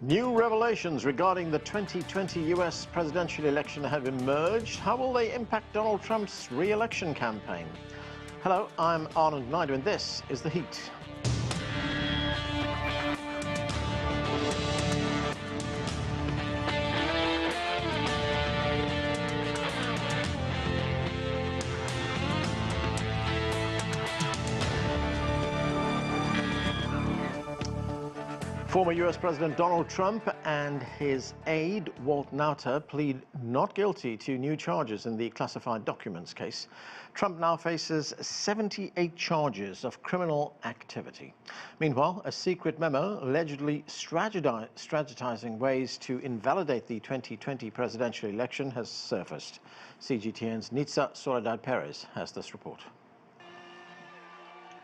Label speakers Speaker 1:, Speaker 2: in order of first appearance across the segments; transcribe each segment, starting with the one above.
Speaker 1: New revelations regarding the 2020 U.S. presidential election have emerged. How will they impact Donald Trump's re-election campaign? Hello, I'm Arnold Nauta, and this is The Heat. Former U.S. President Donald Trump and his aide, Walt Nauta, plead not guilty to new charges in the classified documents case. Trump now faces 78 charges of criminal activity. Meanwhile, a secret memo allegedly strategizing ways to invalidate the 2020 presidential election has surfaced. CGTN's Soledad Perez has this report.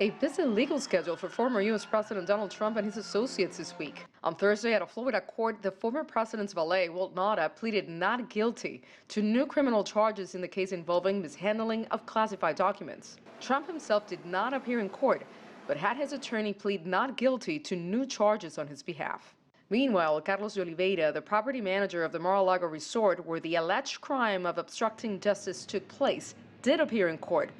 Speaker 2: A busy legal schedule for former U.S. President Donald Trump and his associates this week. On Thursday at a Florida court, the former president's valet, Walt Nauta, pleaded not guilty to new criminal charges in the case involving mishandling of classified documents. Trump himself did not appear in court, but had his attorney plead not guilty to new charges on his behalf. Meanwhile, Carlos de Oliveira, the property manager of the Mar-a-Lago resort where the alleged crime of obstructing justice took place, did appear in court.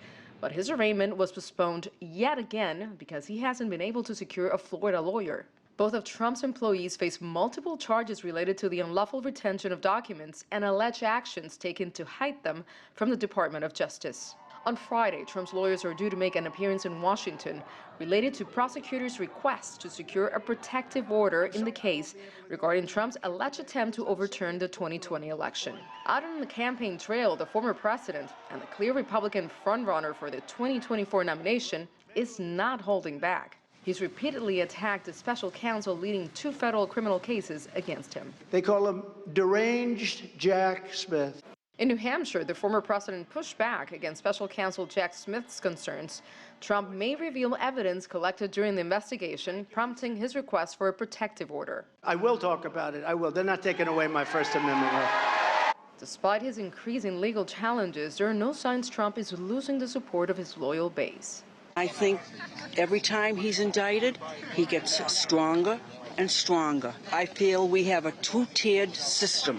Speaker 2: But his arraignment was postponed yet again because he hasn't been able to secure a Florida lawyer. Both of Trump's employees face multiple charges related to the unlawful retention of documents and alleged actions taken to hide them from the Department of Justice. On Friday, Trump's lawyers are due to make an appearance in Washington related to prosecutors' request to secure a protective order in the case regarding Trump's alleged attempt to overturn the 2020 election. Out on the campaign trail, the former president and the clear Republican frontrunner for the 2024 nomination is not holding back. He's repeatedly attacked the special counsel leading two federal criminal cases against him.
Speaker 3: They call him deranged Jack Smith.
Speaker 2: In New Hampshire, the former president pushed back against special counsel Jack Smith's concerns. Trump may reveal evidence collected during the investigation, prompting his request for a protective order.
Speaker 3: I will talk about it. I will. They're not taking away my First Amendment right.
Speaker 2: Despite his increasing legal challenges, there are no signs Trump is losing the support of his loyal base.
Speaker 4: I think every time he's indicted, he gets stronger and stronger. I feel we have a two-tiered system,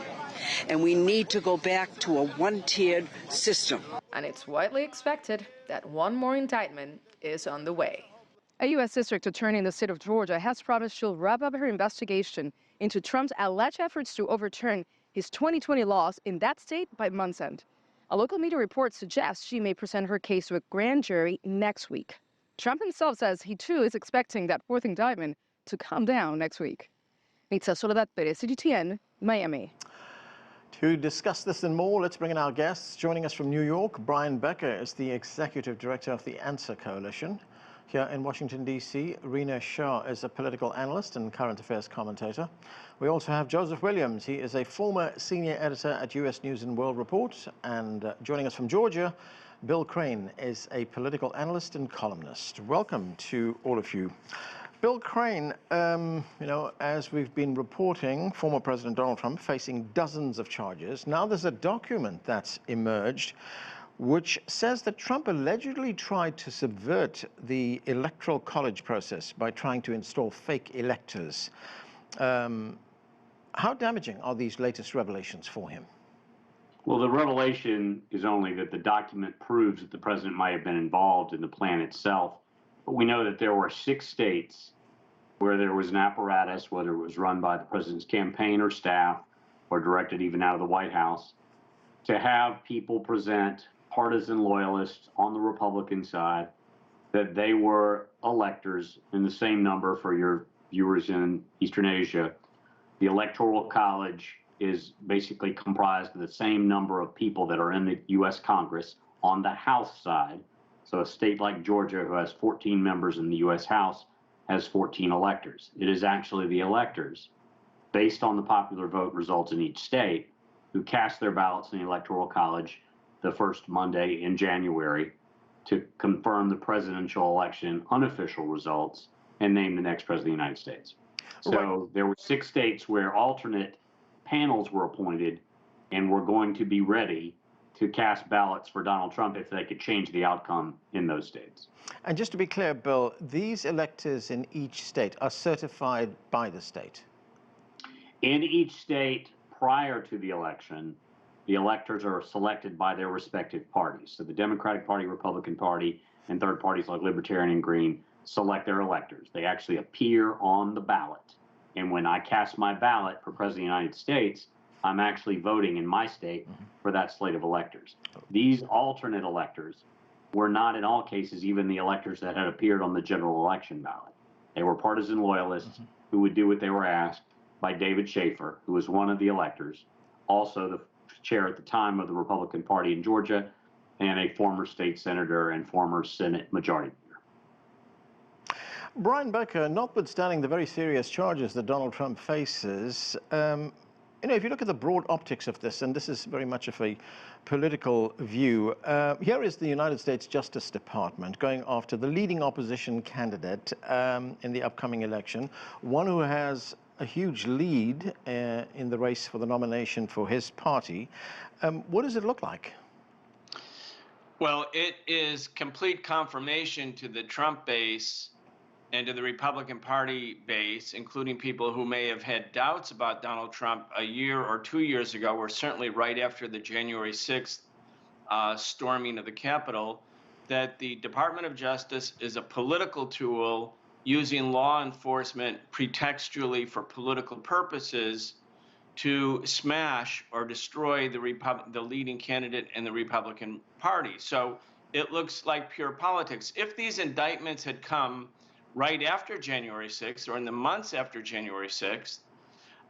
Speaker 4: and we need to go back to a one-tiered system.
Speaker 2: And it's widely expected that one more indictment is on the way. A U.S. district attorney in the state of Georgia has promised she'll wrap up her investigation into Trump's alleged efforts to overturn his 2020 laws in that state by month's end. A local media report suggests she may present her case to a grand jury next week. Trump himself says he too is expecting that fourth indictment to come down next week. Soledad Perez, CGTN, Miami.
Speaker 1: To discuss this and more, let's bring in our guests. Joining us from New York, Brian Becker is the Executive Director of the Answer Coalition. Here in Washington, D.C., Rina Shah is a political analyst and current affairs commentator. We also have Joseph Williams. He is a former senior editor at U.S. News and World Report. And joining us from Georgia, Bill Crane is a political analyst and columnist. Welcome to all of you. Bill Crane, as we've been reporting, former President Donald Trump facing dozens of charges. Now there's a document that's emerged which says that Trump allegedly tried to subvert the electoral college process by trying to install fake electors. How damaging are these latest revelations for him?
Speaker 5: Well, the revelation is only that the document proves that the president might have been involved in the plan itself. But we know that there were 6 states where there was an apparatus, whether it was run by the president's campaign or staff or directed even out of the White House, to have people present partisan loyalists on the Republican side, that they were electors in the same number. For your viewers in Eastern Asia, the Electoral College is basically comprised of the same number of people that are in the U.S. Congress on the House side. So a state like Georgia, who has 14 members in the U.S. House, has 14 electors. It is actually the electors, based on the popular vote results in each state, who cast their ballots in the Electoral College the first Monday in January to confirm the presidential election unofficial results and name the next president of the United States. So there were 6 states where alternate panels were appointed and were going to be ready to cast ballots for Donald Trump if they could change the outcome in those states.
Speaker 1: And just to be clear, Bill, these electors in each state are certified by the state?
Speaker 5: In each state prior to the election, the electors are selected by their respective parties. So the Democratic Party, Republican Party, and third parties like Libertarian and Green select their electors. They actually appear on the ballot. And when I cast my ballot for President of the United States, I'm actually voting in my state for that slate of electors. These alternate electors were not in all cases even the electors that had appeared on the general election ballot. They were partisan loyalists who would do what they were asked by David Schaefer, who was one of the electors, also the chair at the time of the Republican Party in Georgia, and a former state senator and former Senate majority leader.
Speaker 1: Brian Becker, notwithstanding the very serious charges that Donald Trump faces, if you look at the broad optics of this, and this is very much of a political view, here is the United States Justice Department going after the leading opposition candidate in the upcoming election, one who has a huge lead in the race for the nomination for his party. What does it look like?
Speaker 6: Well, it is complete confirmation to the Trump base and to the Republican Party base, including people who may have had doubts about Donald Trump a year or 2 years ago, or certainly right after the January 6th storming of the Capitol, that the Department of Justice is a political tool using law enforcement pretextually for political purposes to smash or destroy the leading candidate in the Republican Party. So it looks like pure politics. If these indictments had come right after January 6th or in the months after January 6th,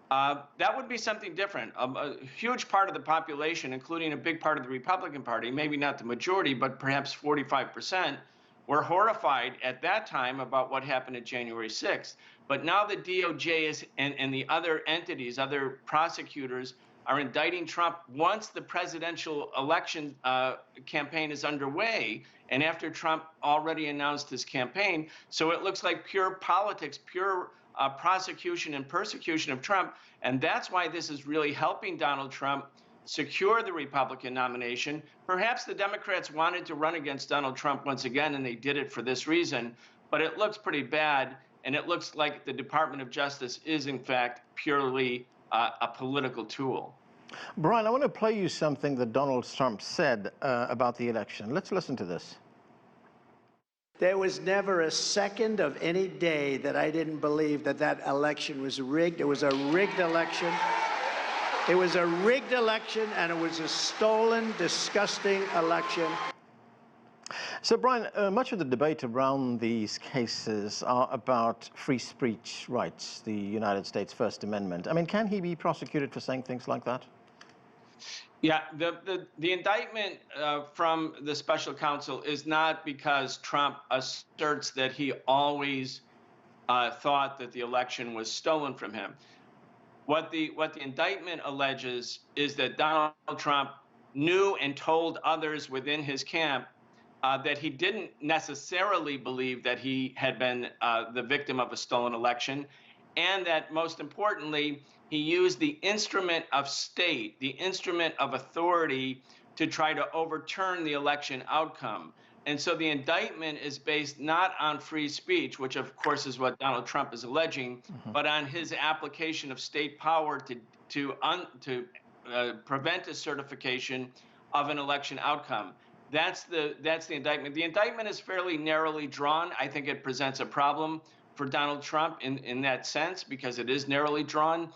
Speaker 6: that would be something different. A huge part of the population, including a big part of the Republican Party, maybe not the majority, but perhaps 45%, were horrified at that time about what happened at January 6th. But now the DOJ and the other entities, other prosecutors, are indicting Trump once the presidential election campaign is underway and after Trump already announced his campaign. So it looks like pure politics, pure prosecution and persecution of Trump. And that's why this is really helping Donald Trump secure the Republican nomination. Perhaps the Democrats wanted to run against Donald Trump once again, and they did it for this reason. But it looks pretty bad, and it looks like the Department of Justice is, in fact, purely a political tool.
Speaker 1: Brian, I want to play you something that Donald Trump said about the election. Let's listen to this.
Speaker 3: There was never a second of any day that I didn't believe that that election was rigged. It was a rigged election. It was a rigged election, and it was a stolen, disgusting election.
Speaker 1: So, Brian, much of the debate around these cases are about free speech rights, the United States First Amendment. I mean, can he be prosecuted for saying things like that?
Speaker 6: Yeah, the indictment from the special counsel is not because Trump asserts that he always thought that the election was stolen from him. What the indictment alleges is that Donald Trump knew and told others within his camp that he didn't necessarily believe that he had been the victim of a stolen election, and that most importantly, he used the instrument of state, the instrument of authority, to try to overturn the election outcome. And so the indictment is based not on free speech, which of course is what Donald Trump is alleging, but on his application of state power to prevent a certification of an election outcome. That's the indictment. The indictment is fairly narrowly drawn. I think it presents a problem for Donald Trump in that sense because it is narrowly drawn.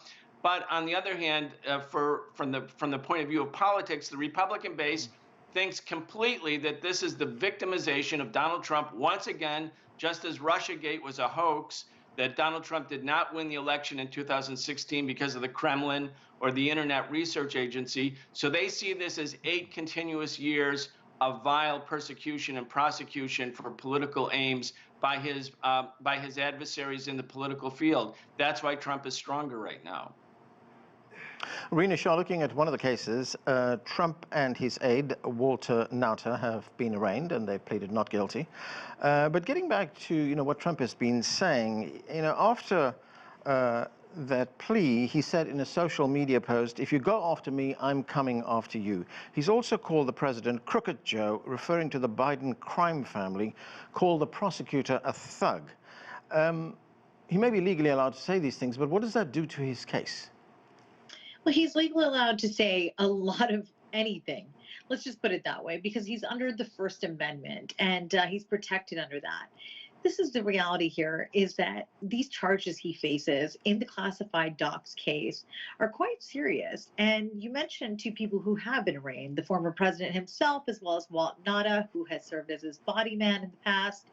Speaker 6: But on the other hand, from the point of view of politics, the Republican base thinks completely that this is the victimization of Donald Trump once again, just as Russiagate was a hoax, that Donald Trump did not win the election in 2016 because of the Kremlin or the Internet Research Agency. So they see this as 8 continuous years of vile persecution and prosecution for political aims by his adversaries in the political field. That's why Trump is stronger right now.
Speaker 1: Rina, Shah, looking at one of the cases, Trump and his aide, Walt Nauta, have been arraigned and they've pleaded not guilty. But getting back to what Trump has been saying, after that plea, he said in a social media post, "If you go after me, I'm coming after you." He's also called the president Crooked Joe, referring to the Biden crime family, called the prosecutor a thug. He may be legally allowed to say these things, but what does that do to his case?
Speaker 7: Well, he's legally allowed to say a lot of anything. Let's just put it that way, because he's under the First Amendment and he's protected under that. This is the reality here, is that these charges he faces in the classified docs case are quite serious. And you mentioned two people who have been arraigned, the former president himself, as well as Walt Nauta, who has served as his body man in the past.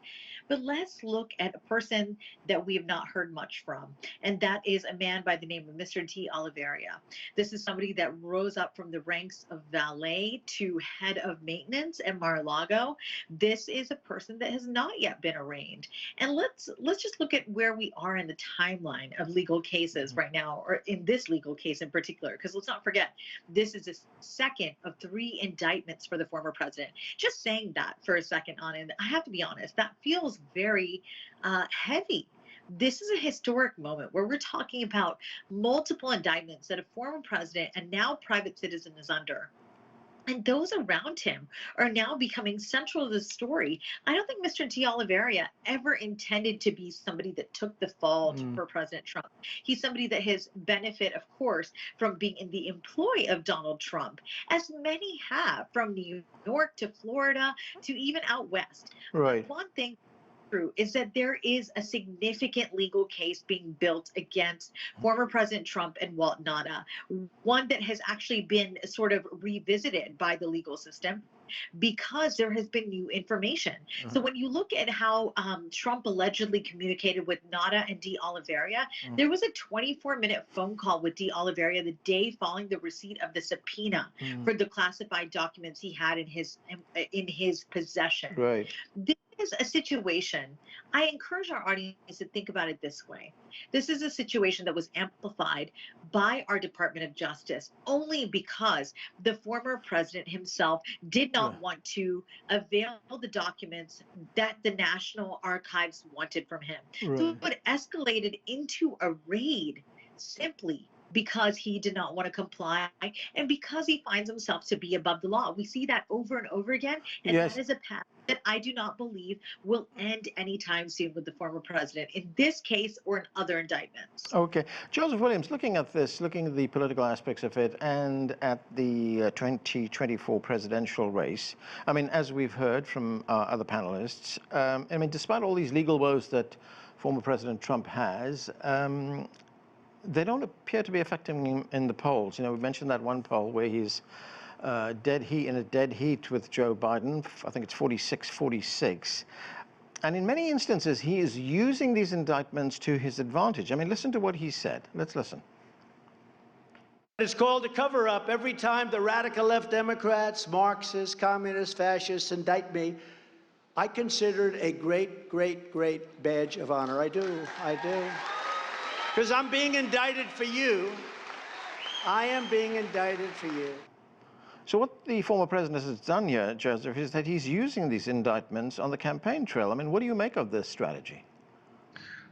Speaker 7: But let's look at a person that we have not heard much from, and that is a man by the name of Mr. D. Oliveira. This is somebody that rose up from the ranks of valet to head of maintenance at Mar-a-Lago. This is a person that has not yet been arraigned. And let's just look at where we are in the timeline of legal cases right now, or in this legal case in particular, because let's not forget, this is the second of 3 indictments for the former president. Just saying that for a second on it, I have to be honest, that feels very heavy. This is a historic moment where we're talking about multiple indictments that a former president and now private citizen is under. And those around him are now becoming central to the story. I don't think Mr. D. Oliveira ever intended to be somebody that took the fall for President Trump. He's somebody that has benefit, of course, from being in the employ of Donald Trump, as many have, from New York to Florida to even out west.
Speaker 1: Right.
Speaker 7: One thing is that there is a significant legal case being built against former President Trump and Walt Nauta, one that has actually been sort of revisited by the legal system because there has been new information. So when you look at how Trump allegedly communicated with Nauta and D. Oliveira, there was a 24-minute phone call with D. Oliveira the day following the receipt of the subpoena for the classified documents he had in his possession.
Speaker 1: Right.
Speaker 7: This is a situation, I encourage our audience to think about it this way. This is a situation that was amplified by our Department of Justice only because the former president himself did not want to avail the documents that the National Archives wanted from him. So it escalated into a raid simply because he did not want to comply and because he finds himself to be above the law. We see that over and over again, and that is a path that I do not believe will end anytime soon with the former president, in this case or in other indictments.
Speaker 1: Okay. Joseph Williams, looking at this, looking at the political aspects of it and at the 2024 presidential race, I mean, as we've heard from our other panelists, I mean, despite all these legal woes that former President Trump has, they don't appear to be affecting him in the polls. You know, we mentioned that one poll where he's in a dead heat with Joe Biden. I think it's 46-46. And in many instances, he is using these indictments to his advantage. I mean, listen to what he said. Let's listen.
Speaker 3: It's called a cover-up. Every time the radical left Democrats, Marxists, communists, fascists indict me, I consider it a great, great, great badge of honor. I do. Because I'm being indicted for you. I am being indicted for you.
Speaker 1: So what the former president has done here, Joseph, is that he's using these indictments on the campaign trail. I mean, what do you make of this strategy?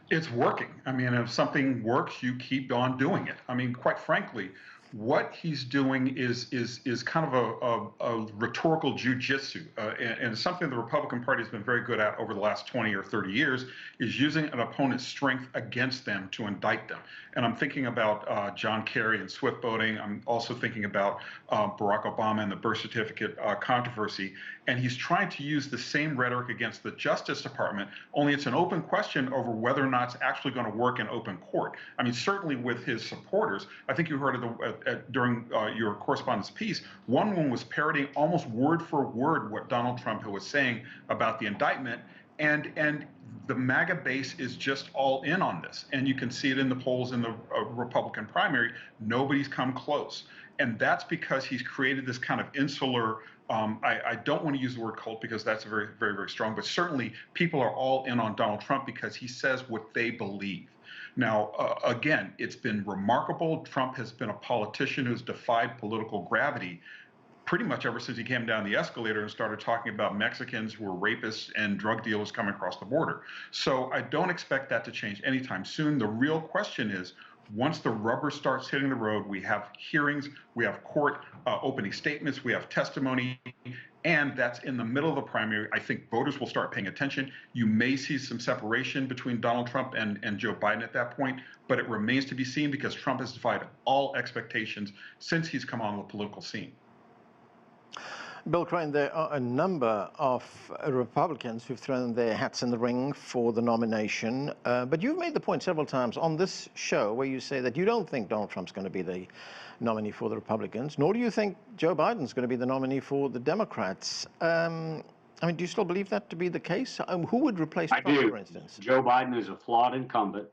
Speaker 8: It's working. I mean, if something works, you keep on doing it. I mean, quite frankly, what he's doing is kind of a rhetorical jujitsu, and something the Republican Party has been very good at over the last 20 or 30 years is using an opponent's strength against them to indict them. And I'm thinking about John Kerry and swift voting. I'm also thinking about Barack Obama and the birth certificate controversy. And he's trying to use the same rhetoric against the Justice Department, only it's an open question over whether or not it's actually going to work in open court. I mean, certainly with his supporters, I think you heard of during your correspondence piece, one woman was parroting almost word for word what Donald Trump was saying about the indictment. And the MAGA base is just all in on this. And you can see it in the polls in the Republican primary. Nobody's come close. And that's because he's created this kind of insular, I don't want to use the word cult because that's very, very, very strong, but certainly people are all in on Donald Trump because he says what they believe. Now, again, it's been remarkable. Trump has been a politician who's defied political gravity pretty much ever since he came down the escalator and started talking about Mexicans who were rapists and drug dealers coming across the border. So I don't expect that to change anytime soon. The real question is, once the rubber starts hitting the road, we have hearings, we have court opening statements, we have testimony. And that's in the middle of the primary. I think voters will start paying attention. You may see some separation between Donald Trump and Joe Biden at that point, but it remains to be seen because Trump has defied all expectations since he's come on the political scene.
Speaker 1: Bill Crane, there are a number of Republicans who've thrown their hats in the ring for the nomination, but you've made the point several times on this show where you say that you don't think Donald Trump's going to be the nominee for the Republicans, nor do you think Joe Biden's going to be the nominee for the Democrats. I mean, do you still believe that to be the case? Who would replace Trump, for instance?
Speaker 5: Joe Biden is a flawed incumbent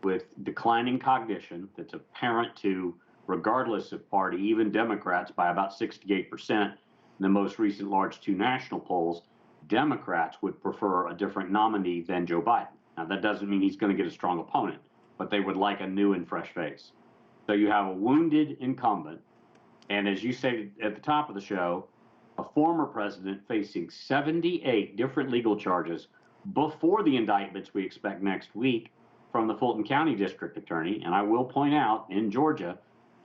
Speaker 5: with declining cognition that's apparent to, regardless of party, even Democrats, by about 68%. In the most recent large 2 national polls, Democrats would prefer a different nominee than Joe Biden. Now, that doesn't mean he's going to get a strong opponent, but they would like a new and fresh face. So you have a wounded incumbent, and as you say at the top of the show, a former president facing 78 different legal charges before the indictments we expect next week from the Fulton County District Attorney. And I will point out, in Georgia,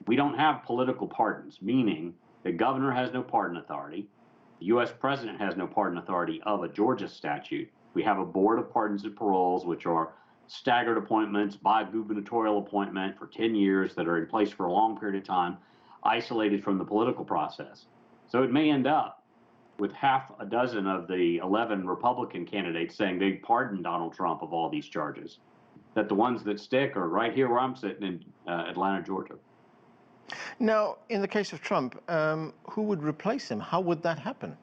Speaker 5: we don't have political pardons, meaning the governor has no pardon authority. The U.S. president has no pardon authority of a Georgia statute. We have a board of pardons and paroles, which are staggered appointments by gubernatorial appointment for 10 years that are in place for a long period of time, isolated from the political process. So it may end up with half a dozen of the 11 Republican candidates saying they pardoned Donald Trump of all these charges, that the ones that stick are right here where I'm sitting in Atlanta, Georgia.
Speaker 1: Now, in the case of Trump, who would replace him? How would that happen?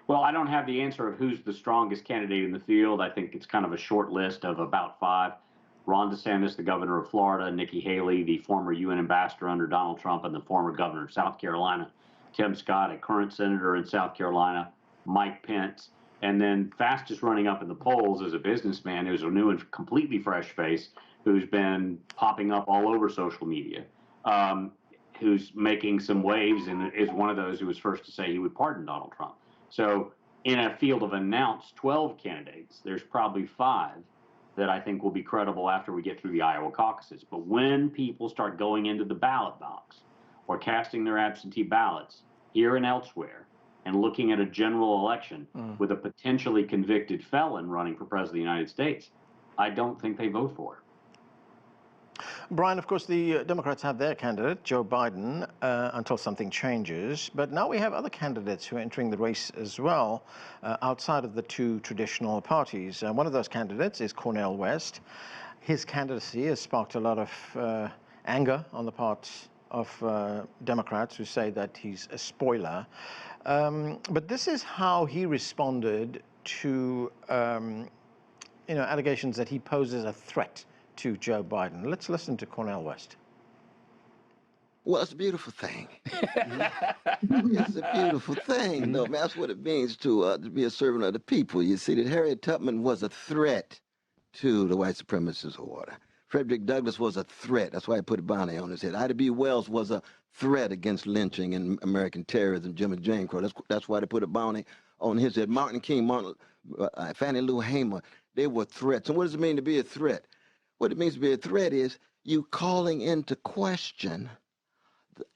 Speaker 5: Well, I don't have the answer of who's the strongest candidate in the field. I think it's kind of a short list of about 5. Ron DeSantis, the governor of Florida, Nikki Haley, the former UN ambassador under Donald Trump, and the former governor of South Carolina, Tim Scott, a current senator in South Carolina, Mike Pence, and then fastest running up in the polls is a businessman who's a new and completely fresh face who's been popping up all over social media. Who's making some waves and is one of those who was first to say he would pardon Donald Trump. So in a field of announced 12 candidates, there's probably 5 that I think will be credible after we get through the Iowa caucuses. But when people start going into the ballot box or casting their absentee ballots here and elsewhere and looking at a general election with a potentially convicted felon running for president of the United States, I don't think they vote for it.
Speaker 1: Brian, of course, the Democrats have their candidate, Joe Biden, until something changes. But now we have other candidates who are entering the race as well, outside of the 2 traditional parties. One of those candidates is Cornel West. His candidacy has sparked a lot of anger on the part of Democrats who say that he's a spoiler. But this is how he responded to allegations that he poses a threat to Joe Biden. Let's listen to Cornel West.
Speaker 9: Well, it's a beautiful thing. It's a beautiful thing. No, man, that's what it means to be a servant of the people. You see, that Harriet Tubman was a threat to the white supremacist order. Frederick Douglass was a threat. That's why he put a bounty on his head. Ida B. Wells was a threat against lynching and American terrorism, Jim Crow. That's why they put a bounty on his head. Martin King, Fannie Lou Hamer, they were threats. And what does it mean to be a threat? What it means to be a threat is you calling into question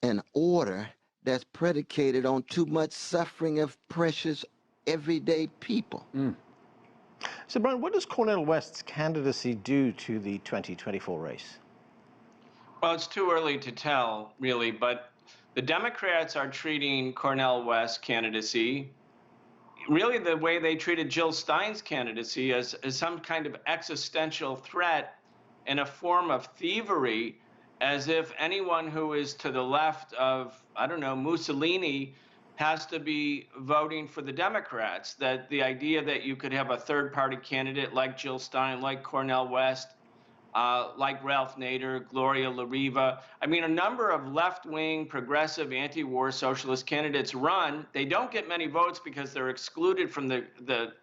Speaker 9: an order that's predicated on too much suffering of precious everyday people.
Speaker 1: So, Brian, what does Cornel West's candidacy do to the 2024 race?
Speaker 6: Well, it's too early to tell, really, but the Democrats are treating Cornel West's candidacy really the way they treated Jill Stein's candidacy as some kind of existential threat and a form of thievery, as if anyone who is to the left of, I don't know, Mussolini has to be voting for the Democrats. That the idea that you could have a third-party candidate like Jill Stein, like Cornel West, like Ralph Nader, Gloria La Riva. I mean, a number of left-wing, progressive, anti-war socialist candidates run. They don't get many votes because they're excluded from the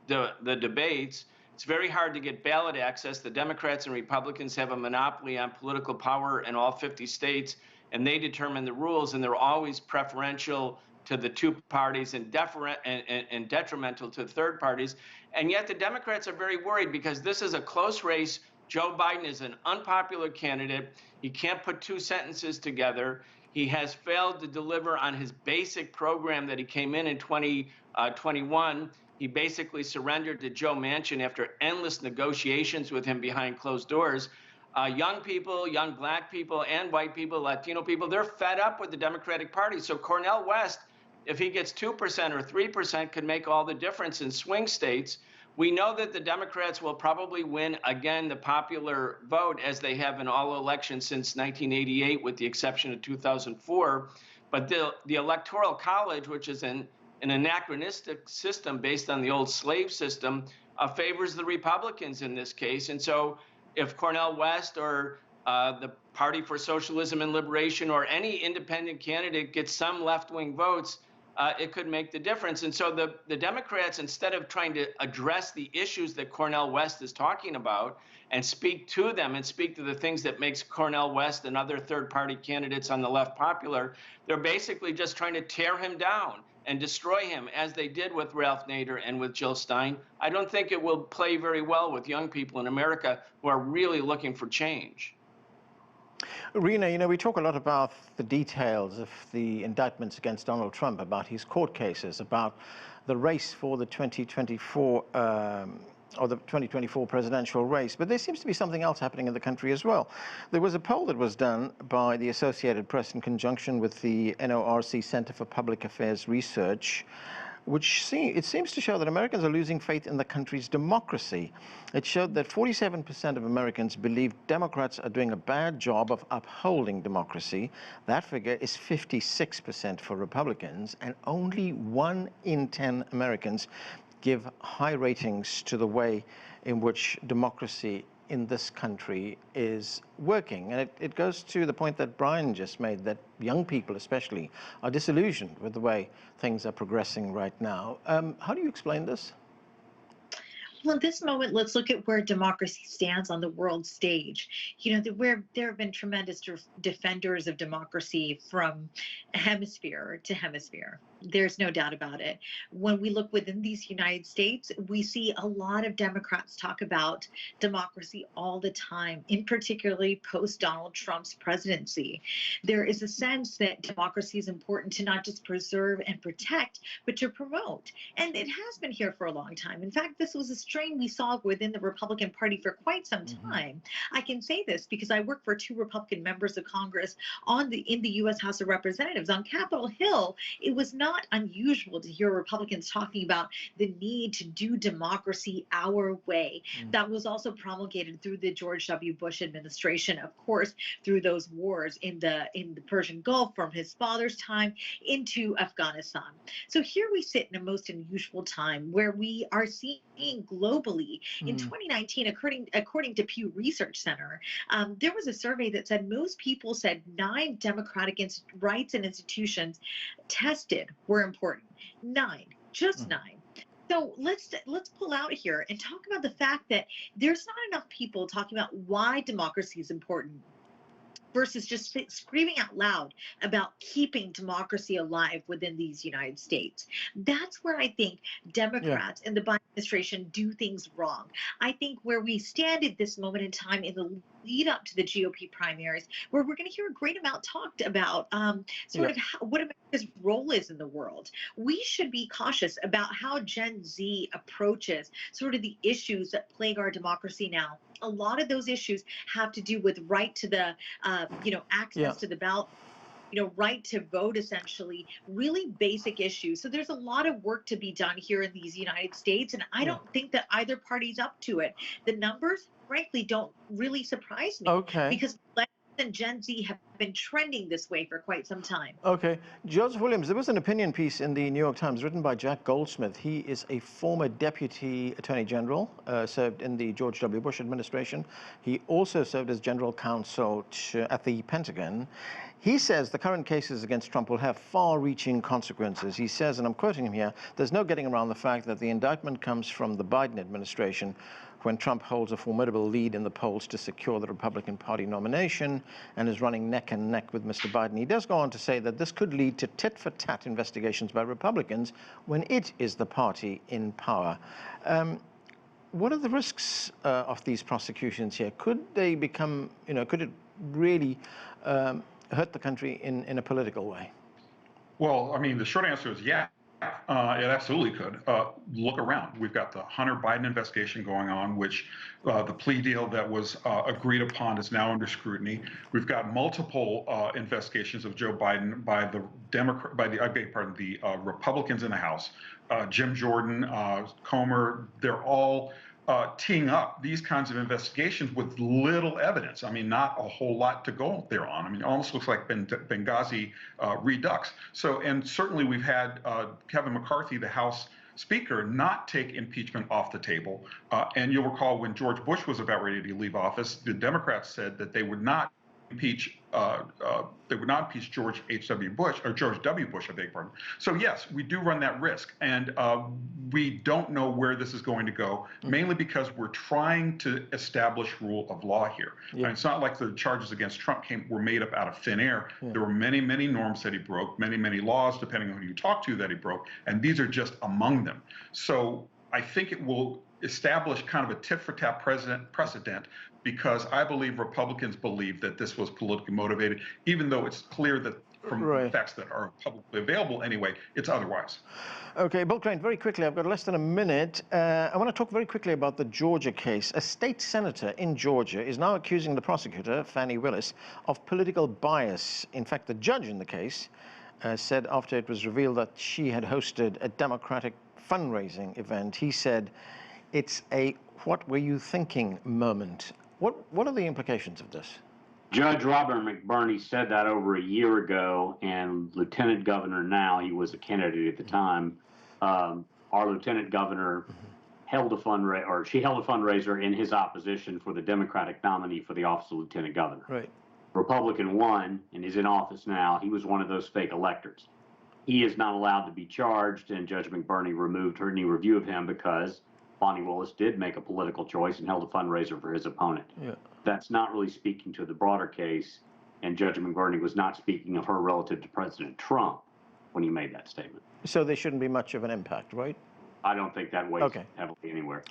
Speaker 6: debates. It's very hard to get ballot access. The Democrats and Republicans have a monopoly on political power in all 50 states, and they determine the rules, and they're always preferential to the 2 parties and detrimental to third parties. And yet the Democrats are very worried because this is a close race. Joe Biden is an unpopular candidate. He can't put 2 sentences together. He has failed to deliver on his basic program that he came in 2021. He basically surrendered to Joe Manchin after endless negotiations with him behind closed doors. Young people, young black people and white people, Latino people, they're fed up with the Democratic Party. So Cornel West, if he gets 2% or 3%, could make all the difference in swing states. We know that the Democrats will probably win again the popular vote, as they have in all elections since 1988, with the exception of 2004. But the Electoral College, which is an anachronistic system based on the old slave system, favors the Republicans in this case. And so if Cornel West or the Party for Socialism and Liberation or any independent candidate gets some left-wing votes, it could make the difference. And so the Democrats, instead of trying to address the issues that Cornel West is talking about and speak to them and speak to the things that makes Cornel West and other third-party candidates on the left popular, they're basically just trying to tear him down and destroy him, as they did with Ralph Nader and with Jill Stein. I don't think it will play very well with young people in America who are really looking for change.
Speaker 1: Rina, we talk a lot about the details of the indictments against Donald Trump, about his court cases, about the race for the 2024 or the 2024 presidential race. But there seems to be something else happening in the country as well. There was a poll that was done by the Associated Press in conjunction with the NORC Center for Public Affairs Research, which seems to show that Americans are losing faith in the country's democracy. It showed that 47% of Americans believe Democrats are doing a bad job of upholding democracy. That figure is 56% for Republicans, and only 1 in 10 Americans give high ratings to the way in which democracy in this country is working. And it goes to the point that Brian just made, that young people especially are disillusioned with the way things are progressing right now. How do you explain this?
Speaker 7: Well, at this moment, let's look at where democracy stands on the world stage. Where there have been tremendous defenders of democracy from hemisphere to hemisphere. There's no doubt about it. When we look within these United States, we see a lot of Democrats talk about democracy all the time, in particularly post Donald Trump's presidency. There is a sense that democracy is important to not just preserve and protect, but to promote. And it has been here for a long time. In fact, this was a strain we saw within the Republican Party for quite some time. I can say this because I work for 2 Republican members of Congress in the U.S. House of Representatives. On Capitol Hill, it was not unusual to hear Republicans talking about the need to do democracy our way. That was also promulgated through the George W. Bush administration, of course, through those wars in the Persian Gulf from his father's time into Afghanistan. So here we sit in a most unusual time where we are seeing globally in 2019, according to Pew Research Center, there was a survey that said most people said 9 democratic rights and institutions tested were important. 9, just 9. So let's pull out here and talk about the fact that there's not enough people talking about why democracy is important versus just screaming out loud about keeping democracy alive within these United States. That's where I think Democrats and the Biden administration do things wrong. I think where we stand at this moment in time in the lead up to the GOP primaries, where we're going to hear a great amount talked about what America's role is in the world. We should be cautious about how Gen Z approaches sort of the issues that plague our democracy now. A lot of those issues have to do with right to the, access to the ballot, right to vote, essentially, really basic issues. So there's a lot of work to be done here in these United States, and I don't think that either party's up to it. The numbers, frankly, don't really surprise me because and Gen Z have been trending this way for quite some time.
Speaker 1: Okay. Joseph Williams, there was an opinion piece in the New York Times written by Jack Goldsmith. He is a former deputy attorney general, served in the George W. Bush administration. He also served as general counsel at the Pentagon. He says the current cases against Trump will have far-reaching consequences. He says, and I'm quoting him here, there's no getting around the fact that the indictment comes from the Biden administration when Trump holds a formidable lead in the polls to secure the Republican Party nomination and is running neck and neck with Mr. Biden. He does go on to say that this could lead to tit-for-tat investigations by Republicans when it is the party in power. What are the risks of these prosecutions here? Could they become, could it really hurt the country in a political way?
Speaker 8: Well, I mean, the short answer is yeah. It absolutely could. Look around. We've got the Hunter Biden investigation going on, which the plea deal that was agreed upon is now under scrutiny. We've got multiple investigations of Joe Biden by the Republicans in the House. Jim Jordan, Comer, they're all teeing up these kinds of investigations with little evidence. I mean, not a whole lot to go there on. I mean, it almost looks like Benghazi redux. So, and certainly we've had Kevin McCarthy, the House Speaker, not take impeachment off the table. And you'll recall when George Bush was about ready to leave office, the Democrats said that they would not impeach George H.W. Bush, or George W. Bush, I beg your pardon. So yes, we do run that risk, and we don't know where this is going to go, mainly because we're trying to establish rule of law here. Yeah. And it's not like the charges against Trump were made up out of thin air. Yeah. There were many, many norms that he broke, many, many laws, depending on who you talk to, that he broke, and these are just among them. So I think it will establish kind of a tit-for-tat precedent, because I believe Republicans believe that this was politically motivated, even though it's clear that from facts that are publicly available anyway, it's otherwise.
Speaker 1: Okay, Bill Crane, very quickly, I've got less than a minute. I want to talk very quickly about the Georgia case. A state senator in Georgia is now accusing the prosecutor, Fani Willis, of political bias. In fact, the judge in the case said after it was revealed that she had hosted a Democratic fundraising event, he said, it's a "what were you thinking" moment. What are the implications of this?
Speaker 5: Judge Robert McBurney said that over a year ago, and Lieutenant Governor now, he was a candidate at the time, our Lieutenant Governor held a fundraiser in his opposition for the Democratic nominee for the office of Lieutenant Governor.
Speaker 1: Right.
Speaker 5: Republican won and is in office now. He was one of those fake electors. He is not allowed to be charged, and Judge McBurney removed her new review of him because Fani Willis did make a political choice and held a fundraiser for his opponent. Yeah. That's not really speaking to the broader case, and Judge McBurney was not speaking of her relative to President Trump when he made that statement. So
Speaker 1: there shouldn't be much of an impact, right?
Speaker 5: I don't think that weighs heavily anywhere.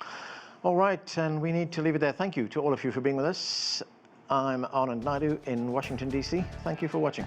Speaker 1: All right, and we need to leave it there. Thank you to all of you for being with us. I'm Anand Naidu in Washington, D.C. Thank you for watching.